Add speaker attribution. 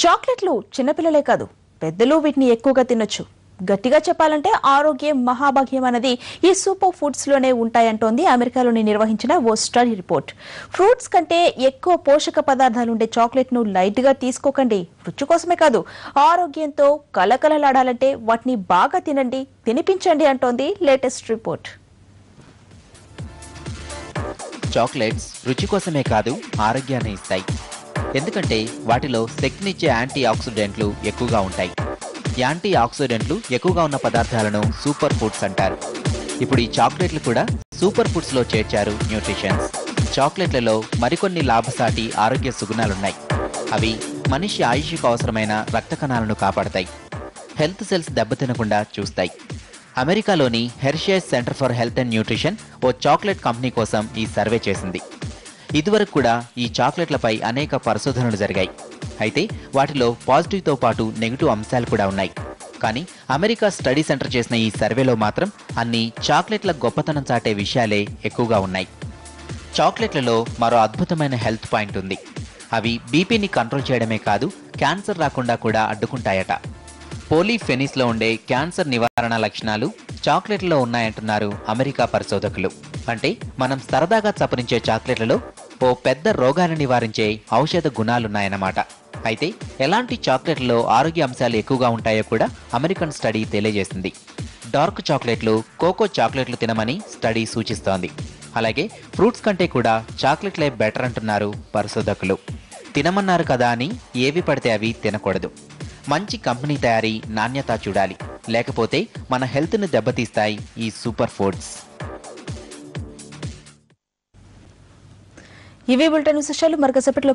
Speaker 1: చాక్లెట్లు చిన్నపిల్లలే కాదు పెద్దలు వీటిని ఎక్కువగా తినొచ్చు. గట్టిగా చెప్పాలంటే ఆరోగ్యం మహాభాగ్యం అన్నది ఈ సూపర్ ఫుడ్స్ లోనే ఉంటాయంటోంది అమెరికాలోని నిర్వహించిన ఓ స్టడీ రిపోర్ట్. ఫ్రూట్స్ కంటే ఎక్కువ పోషక పదార్థాలుండే చాక్లెట్ ను లైట్ గా తీసుకోకండి. రుచి కోసమే కాదు, ఆరోగ్యంతో కలకలలాడాలంటే వాటిని బాగా తినండి, తినిపించండి అంటోంది లేటెస్ట్ రిపోర్ట్.
Speaker 2: చాక్లెట్స్ రుచి కోసమే కాదు ఆరోగ్యాన్ని ఇస్తాయి. ఎందుకంటే వాటిలో శక్తినిచ్చే యాంటీ ఆక్సిడెంట్లు ఎక్కువగా ఉంటాయి. యాంటీ ఆక్సిడెంట్లు ఎక్కువగా ఉన్న పదార్థాలను సూపర్ ఫుడ్స్ అంటారు. ఇప్పుడు ఈ చాక్లెట్లు కూడా సూపర్ ఫుడ్స్ లో చేర్చారు న్యూట్రిషన్స్. చాక్లెట్లలో మరికొన్ని లాభసాటి ఆరోగ్య సుగుణాలున్నాయి. అవి మనిషి ఆయుష్కు అవసరమైన రక్త కణాలను కాపాడతాయి, హెల్త్ సెల్స్ దెబ్బతినకుండా చూస్తాయి. అమెరికాలోని Hershey's center for health and nutrition ఓ చాక్లెట్ కంపెనీ కోసం ఈ సర్వే చేసింది. ఇదివరకు కూడా ఈ చాక్లెట్లపై అనేక పరిశోధనలు జరిగాయి. అయితే వాటిలో పాజిటివ్తో పాటు నెగిటివ్ అంశాలు కూడా ఉన్నాయి. కానీ అమెరికా స్టడీ సెంటర్ చేసిన ఈ సర్వేలో మాత్రం అన్ని చాక్లెట్ల గొప్పతనం చాటే విషయాలే ఎక్కువగా ఉన్నాయి. చాక్లెట్లలో మరో అద్భుతమైన హెల్త్ పాయింట్ ఉంది. అవి బీపీని కంట్రోల్ చేయడమే కాదు, క్యాన్సర్ రాకుండా కూడా అడ్డుకుంటాయట. పోలీఫెనిస్లో ఉండే క్యాన్సర్ నివారణ లక్షణాలు చాక్లెట్లలో ఉన్నాయంటున్నారు అమెరికా పరిశోధకులు. అంటే మనం సరదాగా చప్పరించే చాక్లెట్లలో ఓ పెద్ద రోగాన్ని నివారించే ఔషధ గుణాలున్నాయన్నమాట. అయితే ఎలాంటి చాక్లెట్లలో ఆరోగ్య అంశాలు ఎక్కువగా ఉంటాయో కూడా అమెరికన్ స్టడీ తెలియజేసింది. డార్క్ చాక్లెట్లు, కోకో చాక్లెట్లు తినమని స్టడీ సూచిస్తోంది. అలాగే ఫ్రూట్స్ కంటే కూడా చాక్లెట్లే బెటర్ అంటున్నారు పరిశోధకులు. తినమన్నారు కదా అని ఏవి పడితే అవి తినకూడదు. మంచి కంపెనీ తయారీ, నాణ్యత చూడాలి. లేకపోతే మన హెల్త్ను దెబ్బతీస్తాయి ఈ సూపర్ ఫుడ్స్.
Speaker 1: ఇవి బులెటిన్ విశేషాలు. మరొకసేపట్లో